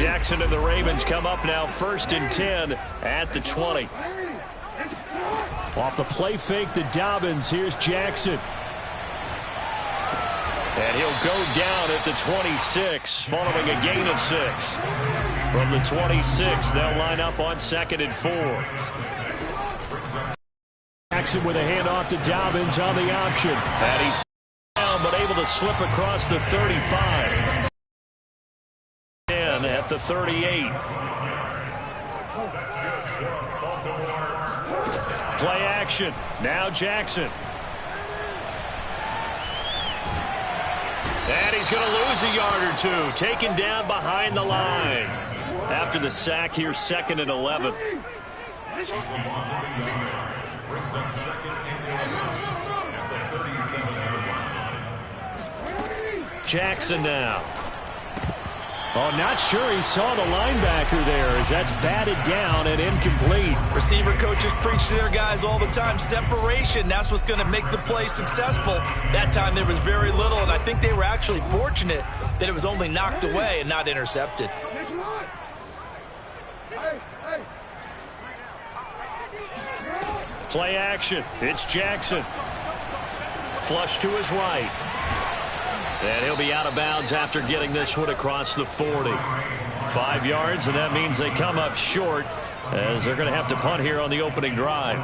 Jackson and the Ravens come up now 1st and 10 at the 20. Off the play fake to Dobbins. Here's Jackson. And he'll go down at the 26 following a gain of 6. From the 26, they'll line up on 2nd and 4. Jackson with a handoff to Dobbins on the option. And he's down but able to slip across the 35. And at the 38. Play action. Now Jackson. And he's going to lose a yard or two. Taken down behind the line. After the sack here, 2nd and 11. Jackson now. Oh, not sure he saw the linebacker there as that's batted down and incomplete. Receiver coaches preach to their guys all the time. Separation, that's what's going to make the play successful. That time there was very little, and I think they were actually fortunate that it was only knocked away and not intercepted. Play action. It's Jackson. Flush to his right. And he'll be out of bounds after getting this one across the 40. 5 yards, and that means they come up short as they're going to have to punt here on the opening drive.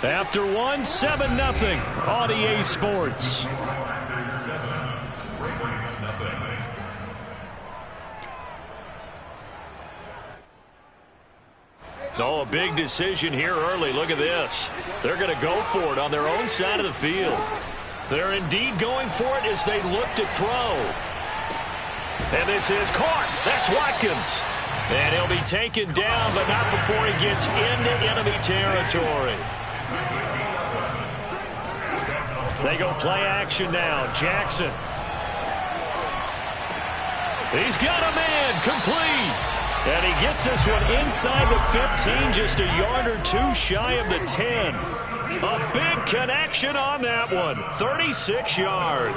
After one, 7-0 on EA Sports. Oh, a big decision here early. Look at this. They're going to go for it on their own side of the field. They're indeed going for it as they look to throw. And this is caught. That's Watkins. And he'll be taken down, but not before he gets into enemy territory. They go play action now. Jackson. He's got a man. Complete. And he gets this one inside the 15, just a yard or two shy of the 10. A big connection on that one. 36 yards.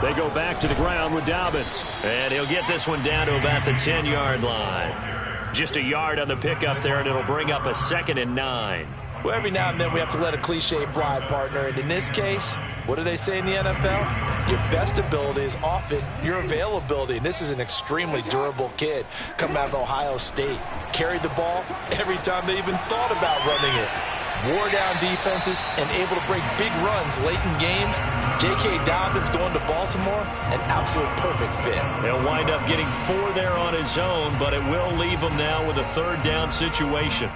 They go back to the ground with Dobbins. And he'll get this one down to about the 10-yard line. Just a yard on the pickup there, and it'll bring up a 2nd and 9. Well, every now and then we have to let a cliche fly, partner. And in this case, what do they say in the NFL? Your best ability is often your availability. And this is an extremely durable kid coming out of Ohio State. Carried the ball every time they even thought about running it. Wore down defenses and able to break big runs late in games. J.K. Dobbins going to Baltimore, an absolute perfect fit. He'll wind up getting 4 there on his own, but it will leave him now with a 3rd down situation.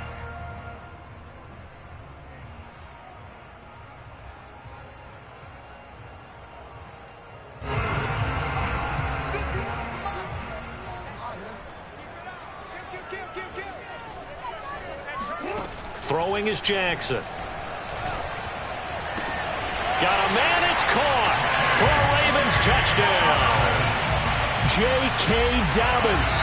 Throwing is Jackson. Got a man, it's caught for a Ravens touchdown. J.K. Dobbins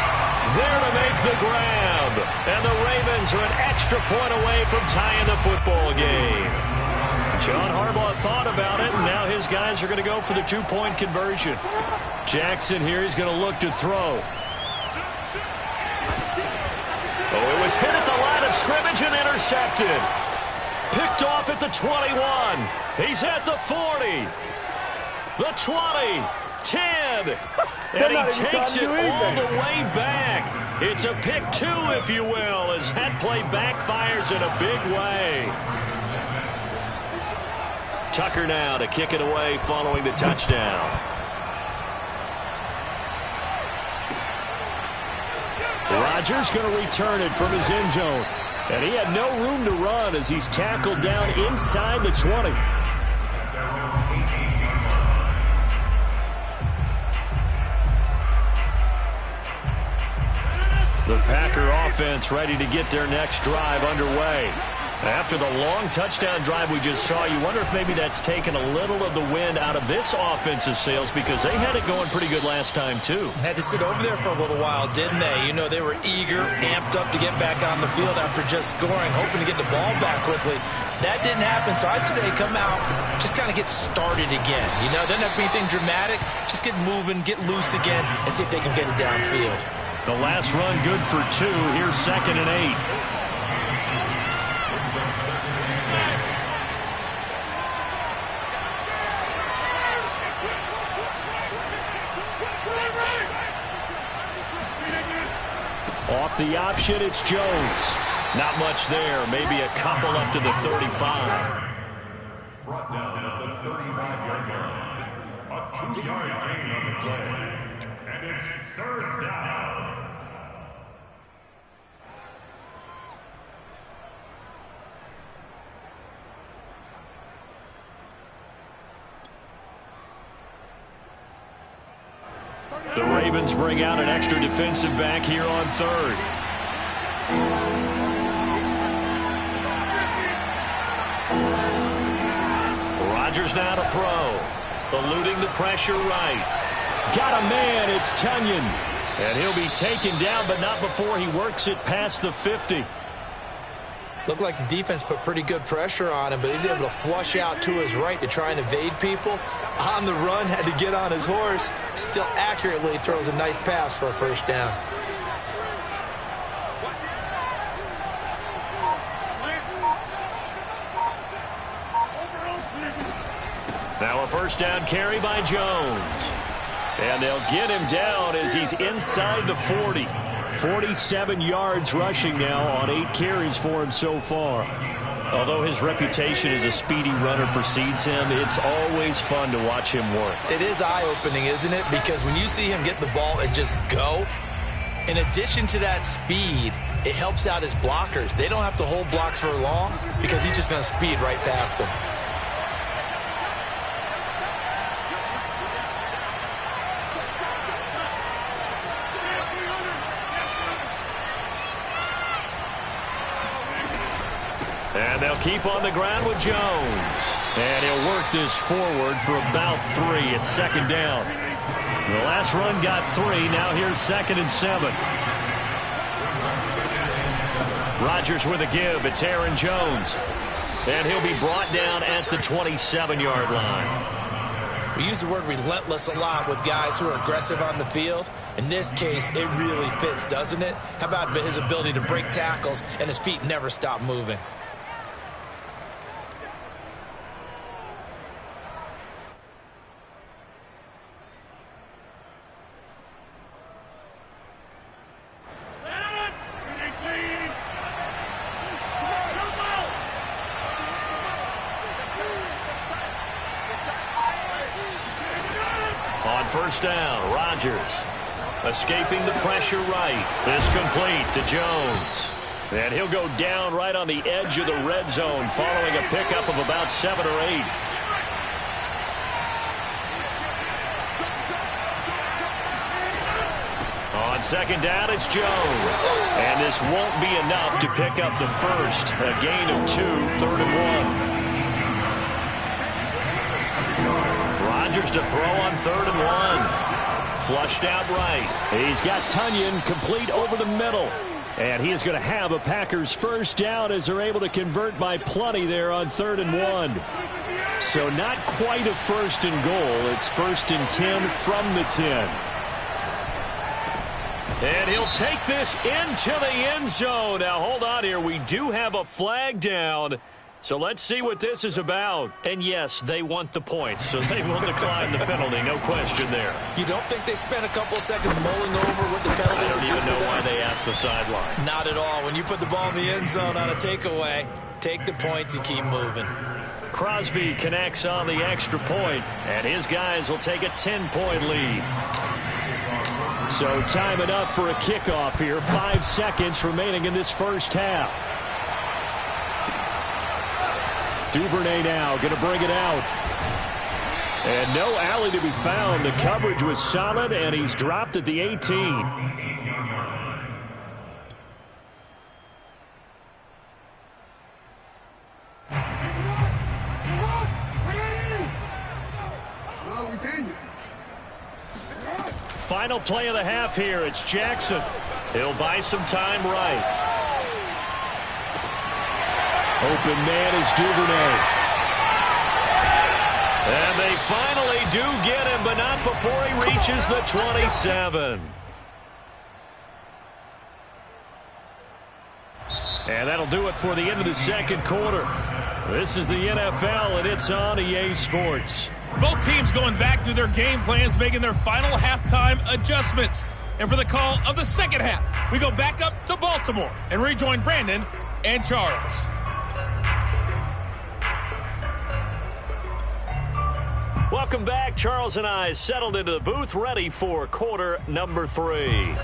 there to make the grab. And the Ravens are an extra point away from tying the football game. John Harbaugh thought about it, and now his guys are going to go for the 2-point conversion. Jackson here is going to look to throw. Oh, it was hit at the line of scrimmage and intercepted. Picked off at the 21. He's at the 40. The 20. 10. And he takes it all the way back. It's a pick 2, if you will, as that play backfires in a big way. Tucker now to kick it away following the touchdown. Rodgers going to return it from his end zone. And he had no room to run as he's tackled down inside the 20. The Packer offense ready to get their next drive underway. After the long touchdown drive we just saw, you wonder if maybe that's taken a little of the wind out of this offense's sails, because they had it going pretty good last time, too. Had to sit over there for a little while, didn't they? You know, they were eager, amped up to get back on the field after just scoring, hoping to get the ball back quickly. That didn't happen, so I'd say come out, just kind of get started again. You know, doesn't have to be anything dramatic. Just get moving, get loose again, and see if they can get it downfield. The last run good for 2. Here's 2nd and 8. Off the option, it's Jones. Not much there. Maybe a couple up to the 35. Brought down at the 35-yard line. A 2-yard gain on the play. And it's 3rd down. The Ravens bring out an extra defensive back here on 3rd. Rodgers now to throw. Eluding the pressure right. Got a man, it's Tonyan. And he'll be taken down, but not before he works it past the 50. Looked like the defense put pretty good pressure on him, but he's able to flush out to his right to try and evade people. On the run, had to get on his horse. Still accurately throws a nice pass for a 1st down. Now a 1st down carry by Jones. And they'll get him down as he's inside the 40. 47 yards rushing now on 8 carries for him so far. Although his reputation as a speedy runner precedes him, it's always fun to watch him work. It is eye-opening, isn't it? Because when you see him get the ball and just go, in addition to that speed, it helps out his blockers. They don't have to hold blocks for long because he's just going to speed right past them. And they'll keep on the ground with Jones. And he'll work this forward for about 3 at 2nd down. The last run got 3. Now here's 2nd and 7. Rodgers with a give. It's Aaron Jones. And he'll be brought down at the 27-yard line. We use the word relentless a lot with guys who are aggressive on the field. In this case, it really fits, doesn't it? How about his ability to break tackles and his feet never stop moving? On 1st down, Rodgers escaping the pressure right. This complete to Jones. And he'll go down right on the edge of the red zone following a pickup of about 7 or 8. On 2nd down, it's Jones. And this won't be enough to pick up the first. A gain of 2, 3rd and 1. Rodgers to throw on 3rd and 1. Flushed out right. He's got Tonyan complete over the middle. And he is going to have a Packers 1st down as they're able to convert by plenty there on 3rd and 1. So not quite a 1st and goal. It's 1st and 10 from the 10. And he'll take this into the end zone. Now hold on here. We do have a flag down. So let's see what this is about. And yes, they want the points, so they will decline the penalty. No question there. You don't think they spent a couple seconds mulling over what the penalty I don't even know why they asked the sideline. Not at all. When you put the ball in the end zone on a takeaway, take the points and keep moving. Crosby connects on the extra point, and his guys will take a 10-point lead. So time enough for a kickoff here. 5 seconds remaining in this first half. Duvernay now going to bring it out. And no alley to be found. The coverage was solid, and he's dropped at the 18. final play of the half here. It's Jackson. He'll buy some time right. Open man is Duvernay. And they finally do get him, but not before he reaches the 27. And that'll do it for the end of the second quarter. This is the NFL, and it's on EA Sports. Both teams going back through their game plans, making their final halftime adjustments. And for the call of the second half, we go back up to Baltimore and rejoin Brandon and Charles. Welcome back. Charles and I settled into the booth, ready for quarter number 3.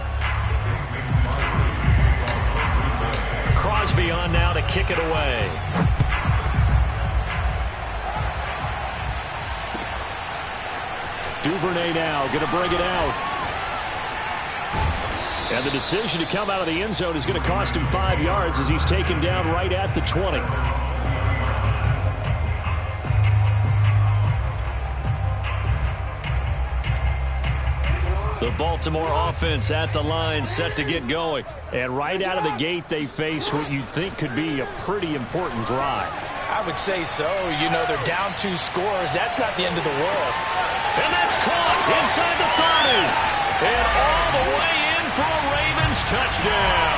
Crosby on now to kick it away. Duvernay now going to bring it out. And the decision to come out of the end zone is going to cost him 5 yards as he's taken down right at the 20. The Baltimore offense at the line, set to get going. And right out of the gate, they face what you'd think could be a pretty important drive. I would say so. You know, they're down 2 scores. That's not the end of the world. And that's caught inside the 30. And all the way in for a Ravens touchdown.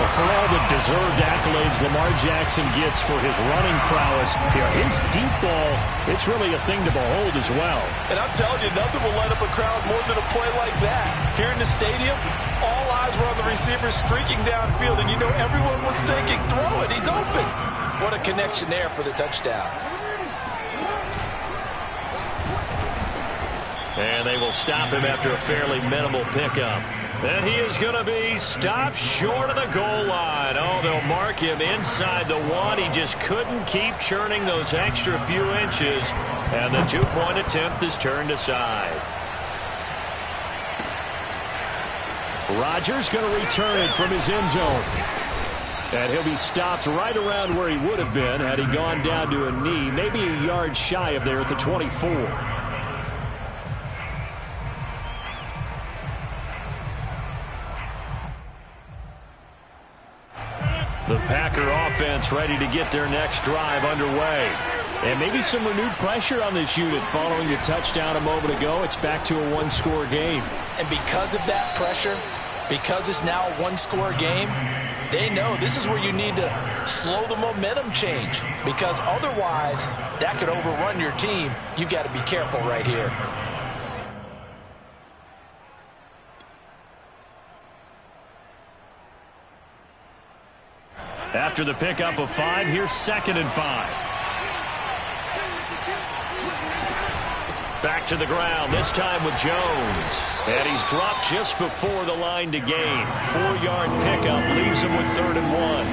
Well, for all the deserved accolades Lamar Jackson gets for his running prowess, his deep ball, it's really a thing to behold as well. And I'm telling you, nothing will light up a crowd more than a play like that. Here in the stadium, all eyes were on the receiver streaking downfield, and you know everyone was thinking, throw it, he's open. What a connection there for the touchdown. And they will stop him after a fairly minimal pickup. And he is going to be stopped short of the goal line. Oh, they'll mark him inside the 1. He just couldn't keep churning those extra few inches. And the 2-point attempt is turned aside. Rodgers going to return it from his end zone. And he'll be stopped right around where he would have been had he gone down to a knee, maybe a yard shy of there at the 24. The Packer offense ready to get their next drive underway. And maybe some renewed pressure on this unit following the touchdown a moment ago. It's back to a 1-score game. And because of that pressure, because it's now a 1-score game, they know this is where you need to slow the momentum change. Because otherwise, that could overrun your team. You've got to be careful right here. After the pickup of 5, here's 2nd and 5. Back to the ground, this time with Jones. And he's dropped just before the line to gain. 4-yard pickup leaves him with 3rd and 1.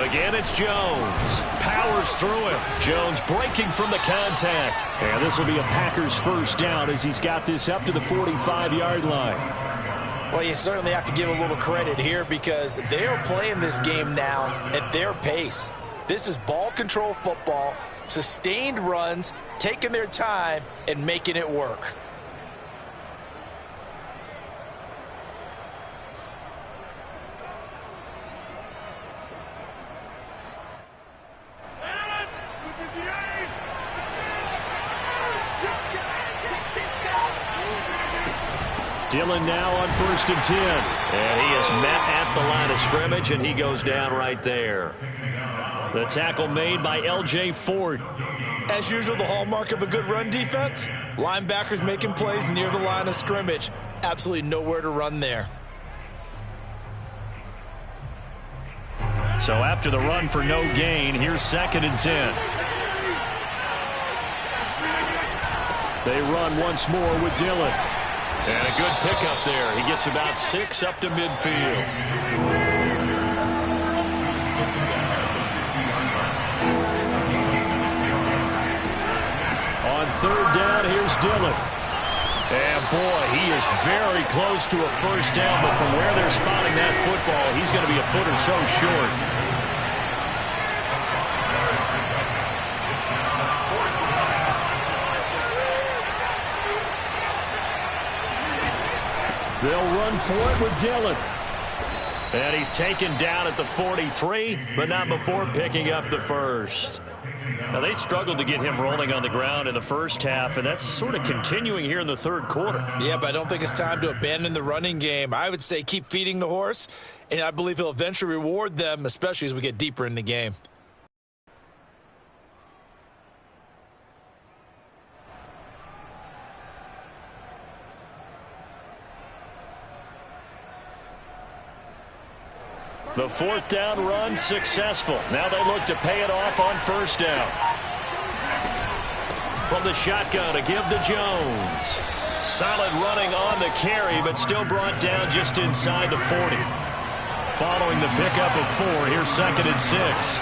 Again, it's Jones. Powers through him. Jones breaking from the contact. And this will be a Packers first down as he's got this up to the 45-yard line. Well, you certainly have to give a little credit here because they are playing this game now at their pace. This is ball control football, sustained runs, taking their time, and making it work. Dillon now on 1st and 10. And he is met at the line of scrimmage, and he goes down right there. The tackle made by L.J. Ford. As usual, the hallmark of a good run defense, linebackers making plays near the line of scrimmage. Absolutely nowhere to run there. So after the run for no gain, here's 2nd and 10. They run once more with Dillon. And a good pickup there. He gets about 6 up to midfield. On 3rd down, here's Dillon. And boy, he is very close to a first down, but from where they're spotting that football, he's going to be a foot or so short. They'll run for it with Dillon. And he's taken down at the 43, but not before picking up the first. Now, they struggled to get him rolling on the ground in the first half, and that's sort of continuing here in the third quarter. Yeah, but I don't think it's time to abandon the running game. I would say keep feeding the horse, and I believe he'll eventually reward them, especially as we get deeper in the game. The fourth down run successful. Now they look to pay it off on first down. From the shotgun, a give to Jones. Solid running on the carry, but still brought down just inside the 40. Following the pickup of 4, here's 2nd and 6.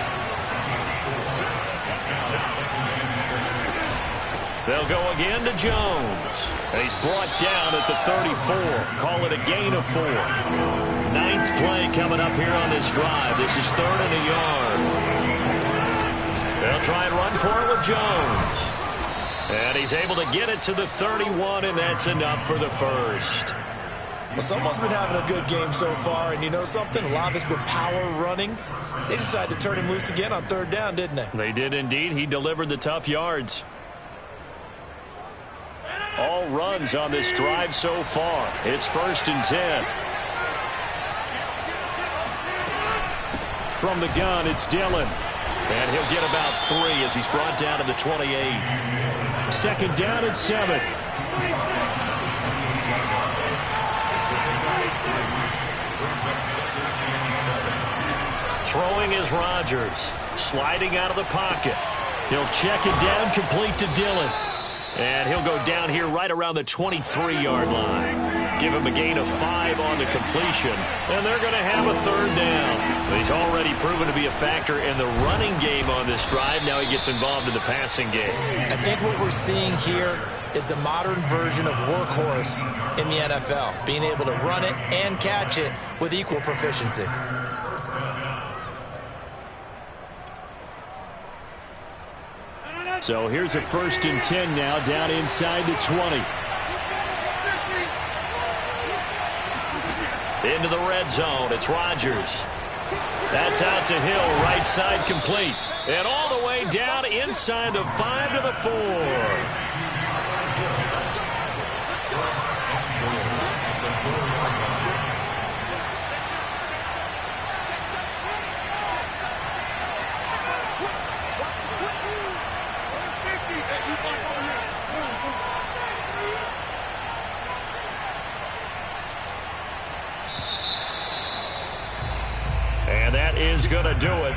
They'll go again to Jones. And he's brought down at the 34. Call it a gain of 4. 9th play coming up here on this drive. This is 3rd and a yard. They'll try and run for it with Jones. And he's able to get it to the 31, and that's enough for the first. Well, someone's been having a good game so far, and you know something? A lot of it's been power running. They decided to turn him loose again on 3rd down, didn't they? They did indeed. He delivered the tough yards. All runs on this drive so far. It's 1st and 10. From the gun, it's Dillon. And he'll get about 3 as he's brought down to the 28. 2nd down and 7. Throwing is Rodgers. Sliding out of the pocket. He'll check it down, complete to Dillon. And he'll go down here right around the 23-yard line. Give him a gain of 5 on the completion. And they're going to have a 3rd down. He's already proven to be a factor in the running game on this drive. Now he gets involved in the passing game. I think what we're seeing here is the modern version of workhorse in the NFL. Being able to run it and catch it with equal proficiency. So here's a 1st and 10 now, down inside the 20. Into the red zone, it's Rodgers. That's out to Hill, right side complete. And all the way down inside the 5 to the 4. And that is going to do it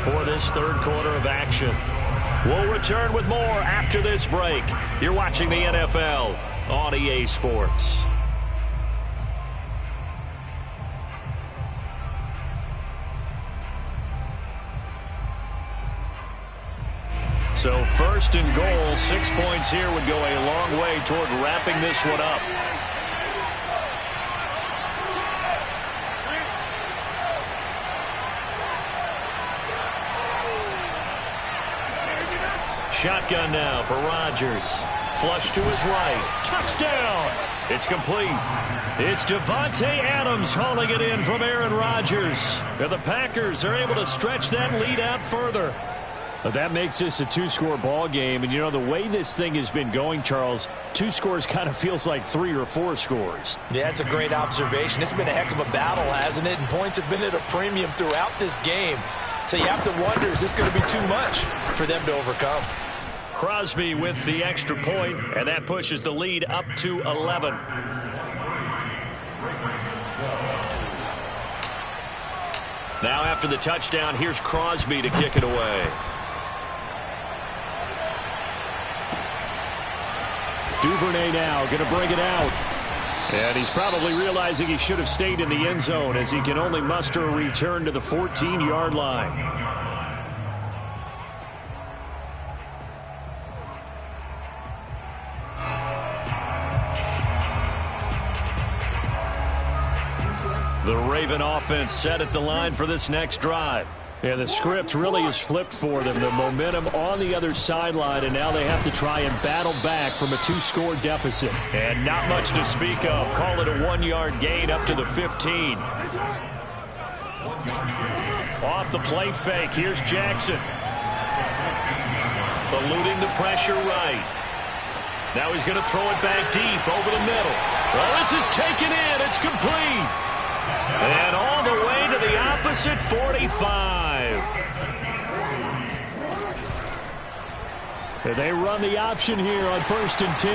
for this 3rd quarter of action. We'll return with more after this break. You're watching the NFL on EA Sports. So 1st and goal, 6 points here would go a long way toward wrapping this one up. Shotgun now for Rodgers. Flush to his right. Touchdown! It's complete. It's Davante Adams hauling it in from Aaron Rodgers. And the Packers are able to stretch that lead out further. But that makes this a 2-score ball game. And, you know, the way this thing has been going, Charles, 2 scores kind of feels like 3 or 4 scores. Yeah, it's a great observation. It's been a heck of a battle, hasn't it? And points have been at a premium throughout this game. So you have to wonder, is this going to be too much for them to overcome? Crosby with the extra point, and that pushes the lead up to 11. Now after the touchdown, here's Crosby to kick it away. Duvernay now going to bring it out. And he's probably realizing he should have stayed in the end zone as he can only muster a return to the 14-yard line. The Raven offense set at the line for this next drive. Yeah, the script really is flipped for them. The momentum on the other sideline, and now they have to try and battle back from a 2-score deficit. And not much to speak of. Call it a 1-yard gain up to the 15. Off the play fake, here's Jackson. Eluding the pressure right. Now he's going to throw it back deep over the middle. Well, this is taken in. It's complete. And all the way to the opposite 45. They run the option here on 1st and 10.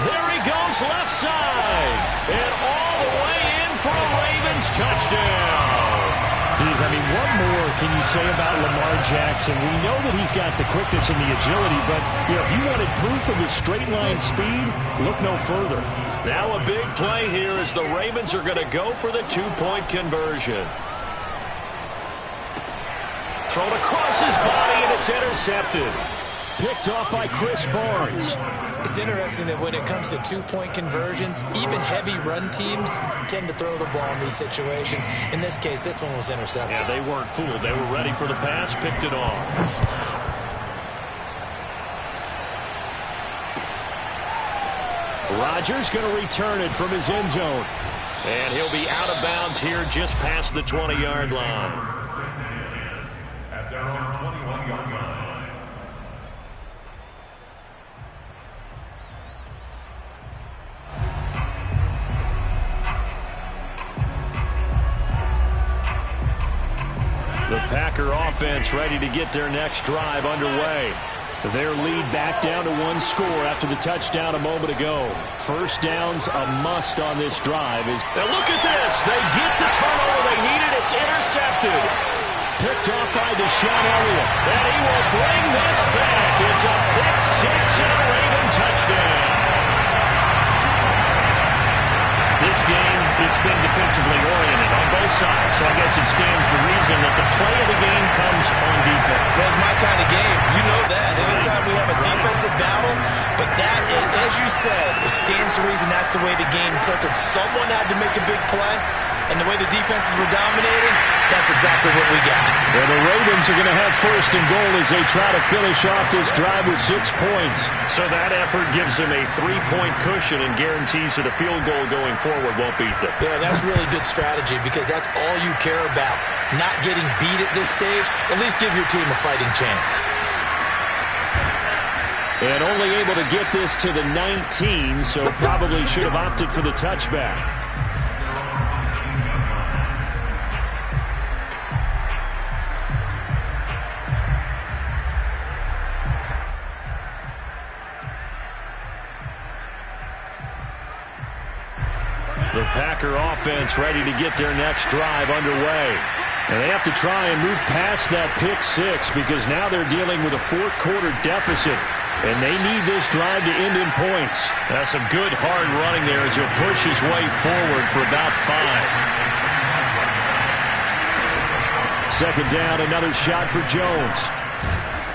There he goes left side. And all the way in for a Ravens touchdown. I mean, what more can you say about Lamar Jackson? We know that he's got the quickness and the agility, but if you wanted proof of his straight-line speed, look no further. Now a big play here as the Ravens are going to go for the 2-point conversion. Thrown across his body, and it's intercepted. Picked off by Chris Barnes. It's interesting that when it comes to 2-point conversions, even heavy run teams tend to throw the ball in these situations. In this case, this one was intercepted. Yeah, they weren't fooled. They were ready for the pass, picked it off. Rodgers going to return it from his end zone. And he'll be out of bounds here just past the 20-yard line. At their own 21-yard line. The Packer offense ready to get their next drive underway. Their lead back down to 1 score after the touchdown a moment ago. First down's a must on this drive. Now look at this. They get the turnover they needed. It's intercepted. Picked off by Deshaun Elliott. And he will bring this back. It's a pick 6 and a Raven touchdown. This game, it's been defensively oriented on both sides, so I guess it stands to reason that the play of the game comes on defense. That's my kind of game. You know that. Anytime we have a defensive battle, but that, as you said, it stands to reason that's the way the game tilted. Someone had to make a big play, and the way the defenses were dominating, that's exactly what we got. Well, the Ravens are going to have 1st and goal as they try to finish off this drive with 6 points. So that effort gives them a 3-point cushion and guarantees that a field goal going forward won't beat them. Yeah, that's really good strategy because that's all you care about. Not getting beat at this stage, at least give your team a fighting chance. And only able to get this to the 19, so probably should have opted for the touchback. The Packer offense ready to get their next drive underway. And they have to try and move past that pick 6 because now they're dealing with a 4th quarter deficit. And they need this drive to end in points. That's some good hard running there as he'll push his way forward for about 5. Second down, another shot for Jones.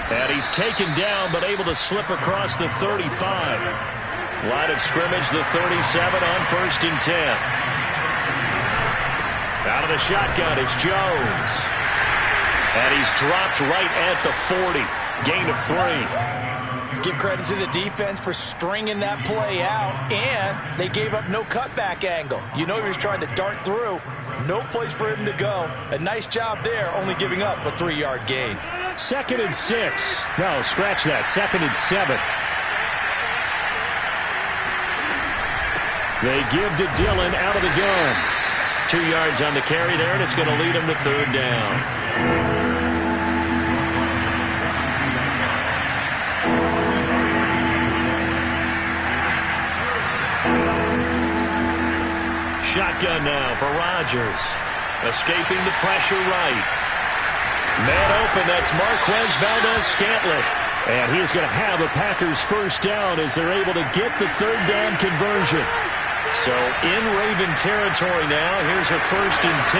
And he's taken down but able to slip across the 35. Line of scrimmage, the 37 on 1st and 10. Out of the shotgun, it's Jones. And he's dropped right at the 40. Gain of 3. Give credit to the defense for stringing that play out, and they gave up no cutback angle. You know he was trying to dart through. No place for him to go. A nice job there, only giving up a 3-yard gain. 2nd and 6. No, scratch that. 2nd and 7. They give to Dillon out of the gun. 2 yards on the carry there, and it's going to lead him to 3rd down. Shotgun now for Rodgers. Escaping the pressure right. Man open, that's Marquez Valdes-Scantling. And he is going to have a Packers 1st down as they're able to get the 3rd down conversion. So in Raven territory now. Here's a 1st and 10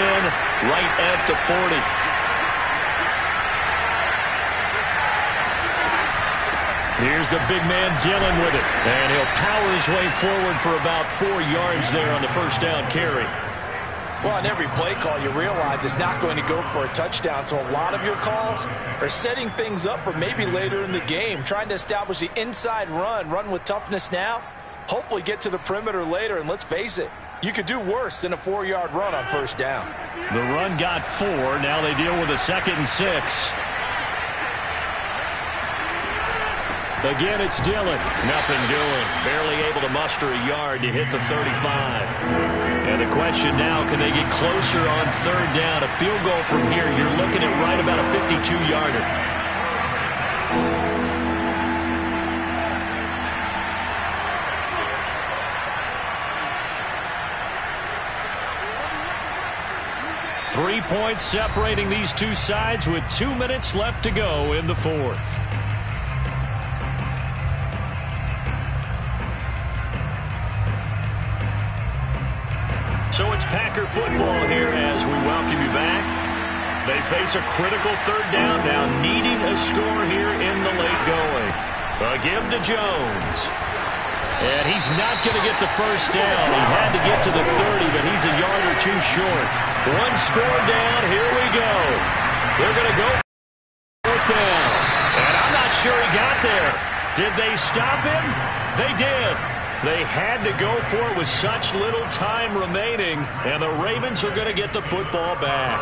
right at the 40. Here's the big man Dillon with it. And he'll power his way forward for about 4 yards there on the 1st down carry. Well, on every play call, you realize it's not going to go for a touchdown, so a lot of your calls are setting things up for maybe later in the game, trying to establish the inside run with toughness now, hopefully get to the perimeter later, and let's face it, you could do worse than a 4-yard run on first down. The run got 4. Now they deal with a 2nd and 6. Again, it's Dillon. Nothing doing. Barely able to muster a yard to hit the 35. And the question now, can they get closer on 3rd down? A field goal from here, you're looking at right about a 52-yarder. Three points separating these two sides with 2 minutes left to go in the 4th. So it's Packer football here as we welcome you back. They face a critical 3rd down now, needing a score here in the late going. A give to Jones. And he's not going to get the first down. He had to get to the 30, but he's a yard or 2 short. 1 score down. Here we go. They're going to go for 4th down. And I'm not sure he got there. Did they stop him? They did. They had to go for it with such little time remaining, and the Ravens are going to get the football back.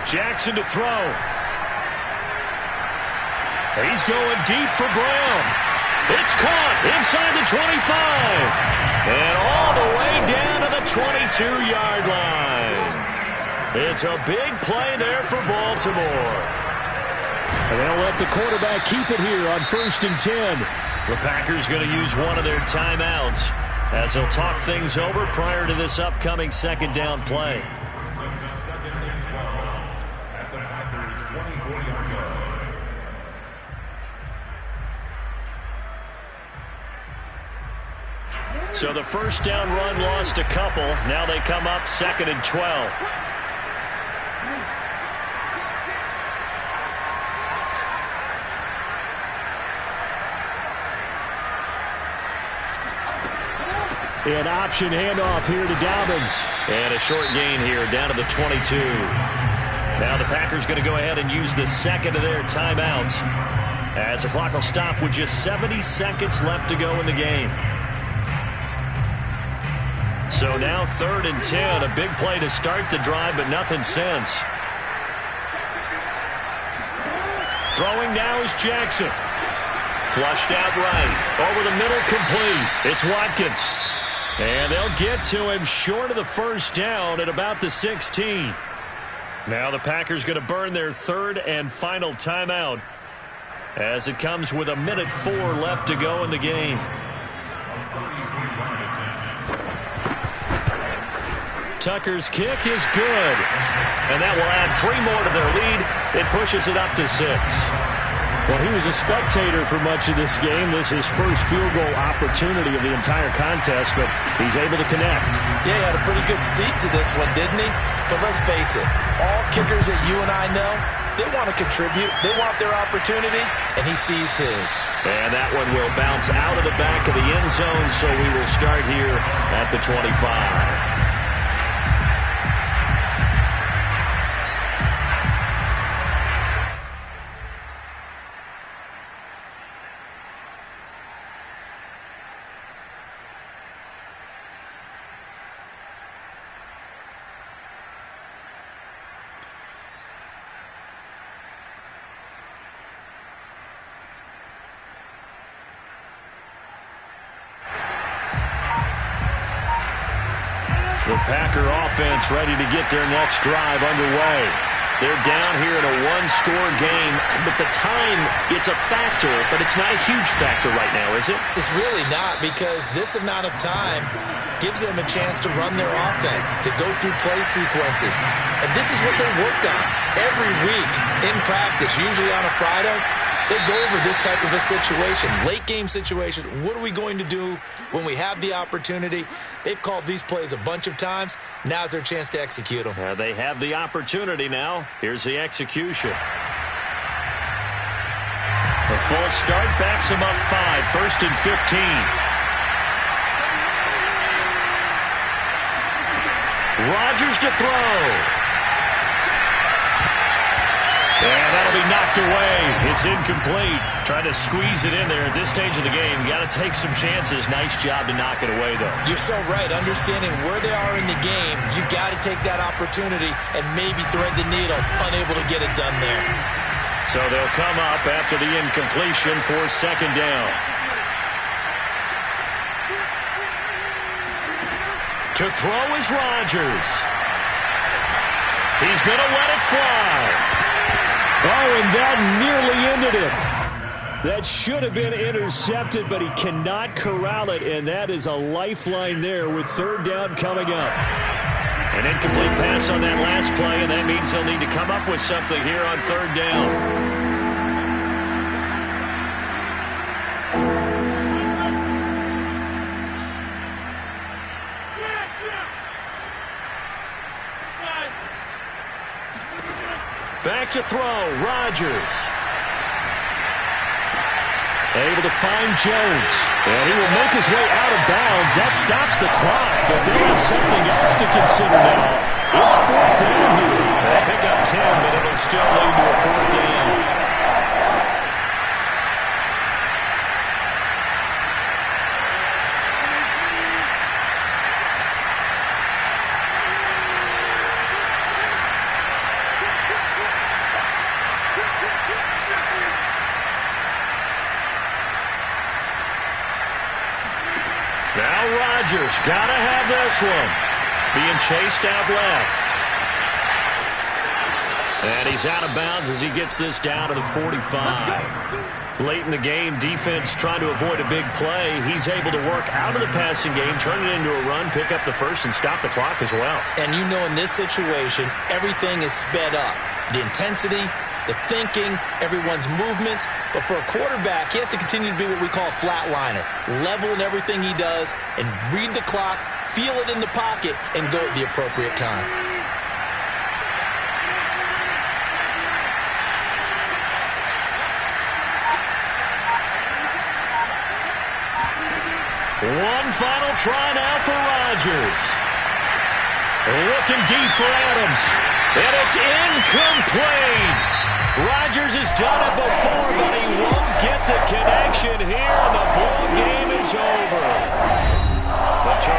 Jackson to throw. He's going deep for Brown. It's caught inside the 25. And all the way down to the 22-yard line. It's a big play there for Baltimore. And they'll let the quarterback keep it here on 1st and 10. The Packers going to use one of their timeouts as they'll talk things over prior to this upcoming 2nd down play. At the Packers' 24-yard line. So the first down run lost a couple. Now they come up 2nd and 12. An option handoff here to Dobbins. And a short gain here down to the 22. Now the Packers going to go ahead and use the 2nd of their timeouts as the clock will stop with just 70 seconds left to go in the game. So now 3rd and 10. A big play to start the drive, but nothing since. Throwing now is Jackson. Flushed out right. Over the middle, complete. It's Watkins. And they'll get to him short of the first down at about the 16. Now the Packers going to burn their 3rd and final timeout as it comes with 1:04 left to go in the game. Tucker's kick is good. And that will add 3 more to their lead. It pushes it up to 6. Well, he was a spectator for much of this game. This is his first field goal opportunity of the entire contest, but he's able to connect. Yeah, he had a pretty good seat to this one, didn't he? But let's face it, all kickers that you and I know, they want to contribute. They want their opportunity, and he seized his. And that one will bounce out of the back of the end zone, so we will start here at the 25. The Packer offense ready to get their next drive underway. They're down here in a 1-score game, but the time, it's a factor, but it's not a huge factor right now, is it? It's really not, because this amount of time gives them a chance to run their offense, to go through play sequences. And this is what they worked on every week in practice, usually on a Friday. They go over this type of a situation, late game situation. What are we going to do when we have the opportunity? They've called these plays a bunch of times. Now's their chance to execute them. They have the opportunity now. Here's the execution. A full start backs them up 5, 1st and 15. Rodgers to throw. And that'll be knocked away. It's incomplete. Trying to squeeze it in there at this stage of the game. You got to take some chances. Nice job to knock it away, though. You're so right. Understanding where they are in the game, you got to take that opportunity and maybe thread the needle. Unable to get it done there. So they'll come up after the incompletion for second down. To throw is Rodgers. He's going to let it fly. Oh, and that nearly ended it. That should have been intercepted, but he cannot corral it, and that is a lifeline there with third down coming up. An incomplete pass on that last play, and that means he'll need to come up with something here on third down. Back to throw, Rodgers. Able to find Jones. And he will make his way out of bounds. That stops the clock, but they have something else to consider now. It's fourth down here. They'll pick up 10, but it'll still lead to a fourth down. Now Rodgers, gotta have this one. Being chased out left. And he's out of bounds as he gets this down to the 45. Late in the game, defense trying to avoid a big play. He's able to work out of the passing game, turn it into a run, pick up the first, and stop the clock as well. And you know in this situation, everything is sped up. The intensity, the thinking, everyone's movements. But for a quarterback, he has to continue to be what we call a flatliner. Level in everything he does and read the clock, feel it in the pocket, and go at the appropriate time. One final try now for Rodgers. Looking deep for Adams. And it's incomplete. Rodgers has done it before, but he won't get the connection here, and the ball game is over.